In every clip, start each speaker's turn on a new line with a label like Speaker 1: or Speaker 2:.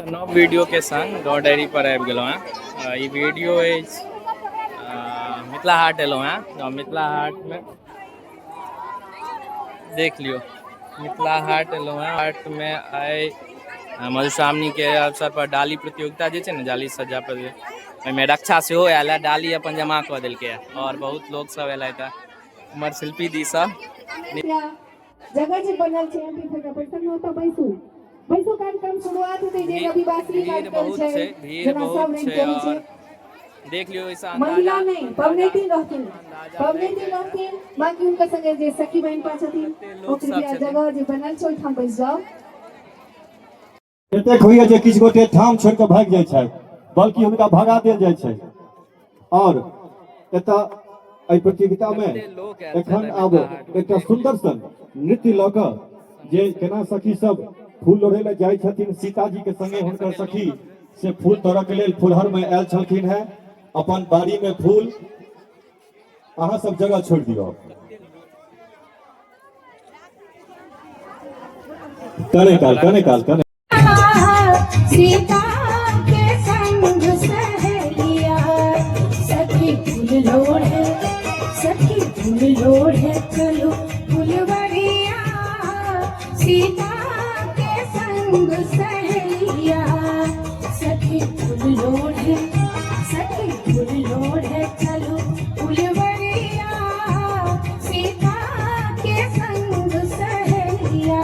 Speaker 1: नव वीडियो के संग गाँव डेयरी पर आबि गेलहुँ हैं। ई वीडियो अछि मिथिला हाट एलहुँ हैं। मिथिला हाट में देख लियो, मिथिला हाट एलहुँ हैं। हाट में आइ मधुश्रावणी के अवसर पर डाली प्रतियोगिता जे छै ने, डाली सजा पर ओहिमे रक्षा सेहो आयल है। डाली अपन जमा कऽ देलकै और बहुत लोग सब एलथि है। हमर शिल्पी दी सब
Speaker 2: जगह जे बनल छै एमपी फटा प्रसन्न होता बैसू कार्यक्रम शुरुआत होते जे अभिवासी कार्यक्रम छै,
Speaker 1: भीड़ बहुत छै और देख लियो ऐसा
Speaker 2: महिला नहीं पवनेती रहथिन बाकी उनका संगे जे सखी बहन पा छथिन ओ कृपया जगह जे बनल छै ओठाम बैस जाओ।
Speaker 3: एतेक होइए जे किछु गोटे ठाम छोड़ि कऽ भागि जाइ छै, बल्कि हुनका भगा देल जाइ छै। और एतऽ एहि प्रतियोगिता में एखन आब एकटा सुंदर सन नृत्य लऽ कऽ जे केना सखी सब फूल लोढ़ै लए जाइ छथिन, सीताजी के संगे हुनकर सखी से फूल तोड़ऽ के लेल फुलहर में आयल छलखिन है। अपन बाड़ी में फूल अहाँ सब जगह छोड़ दियो। कने काल
Speaker 2: सीता के संग सहेलिया सखी फूल लोढ़े चलो फुलवरिया। सीता के संग सहेलिया सखी फूल लोढ़े चलो फुलवरिया। सीता के संग सहेलिया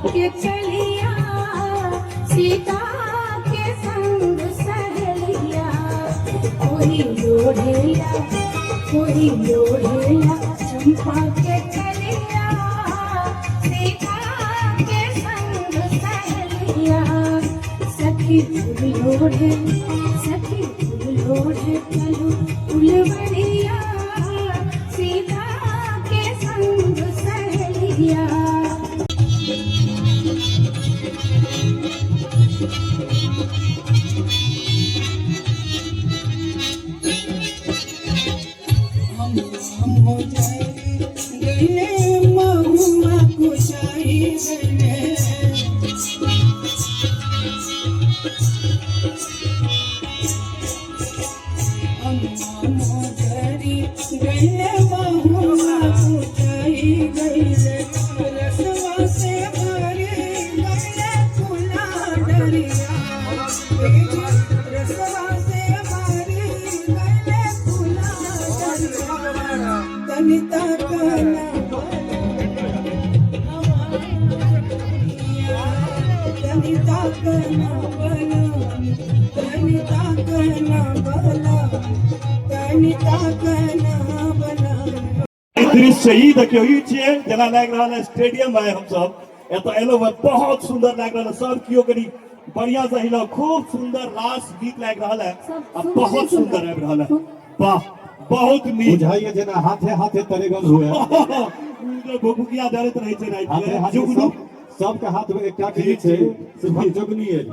Speaker 2: के चलिया। सीता के संग सहेलिया कोई लोढ़ेला चंपा के चलिया। सीता के संग सहेलिया सखी फूल लोढ़े चलो फुलवरिया। सीता के संग सहेलिया हो जाए गले महुआ को चाहिए मोजरी गले महुआ को चाहिए। रसवा से भरे गले फूला डरिया। रसवा से भरे गले फूला डरिया। कनिता कना
Speaker 3: दृश्य ई देखियो, ई छियै जेना लागि रहल है स्टेडियम है। हम सब एतऽ एलहुँ बहुत सुंदर लागि रहल है। सब कियो कनी बढ़िया से हिलाओ, खूब सुंदर रास गीत लागि रहल है, बहुत सुंदर आबि रहल है। वाह, बहुत नीक बुझाइए जेना हाथे तरेगन हुए भुकिया दरत रहै छै राति सबके हाथ में एकटा चीज छै, बगजोगनी है।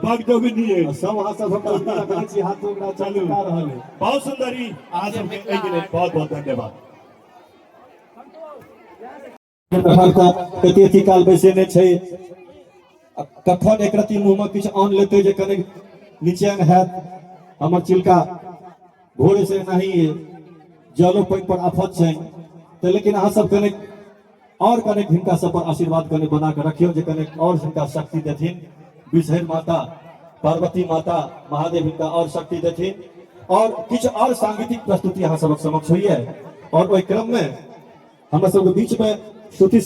Speaker 3: सब वहां सब हम करै छी हाथ ओकरा चालू कर रहल है। बहुत सुंदर ई अहाँ सबके एहि के लेल बहुत धन्यवाद। कते काल बैसेने छै, कखन एक रत्ती मुंह में किछु आन लेते जे कने नीचे हैत। हमर चिलका भोरे से नहीं जलो पानि पर आफत छै, तो लेकिन अहाँ सब कने और कने हिनका सब पर आशीर्वाद कने बना के रखियो जे कने और हिनका शक्ति देथिन। विषहर माता, पार्वती माता, महादेव हिनका और शक्ति देथिन। और कुछ और सांगीतिक प्रस्तुति अहाँ सबक समक्ष हुई है। और ओहि क्रम में हमरा सबके बीच में श्रुति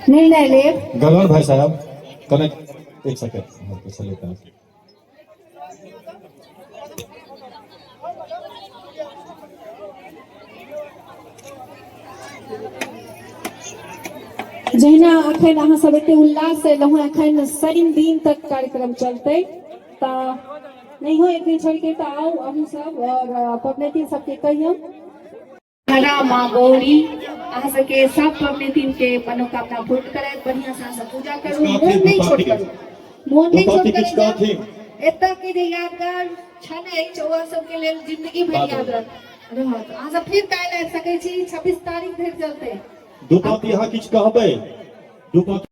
Speaker 2: निर्णय लेब
Speaker 3: गगन भाई साहब कनेक्ट एक सेकंड
Speaker 2: जहिना अखन अहाँ सब एते उल्लास से लहु अखन शनि दिन तक कार्यक्रम चलते ता नहीं हो एक दिन छोड़ के ता आओ अहू सब और पबनैतिन सबके कहियो हरा माँ गौरी अहाँ सबके सब पबनैतिन के मनोकामना पूर्ण करे बढ़िया से अहाँ सब पूजा करू मोन नहीं छोड़ करू मोन नहीं छोड़ करू एतऽ के जे यादगार क्षण है चौवा सब के लेल जिंदगी भर याद रहत अहाँ सब फिर काल्हि आबि सकै छी 26 तारीख धरि चलते
Speaker 3: दू बात यहाँ किछु कहबै दू बात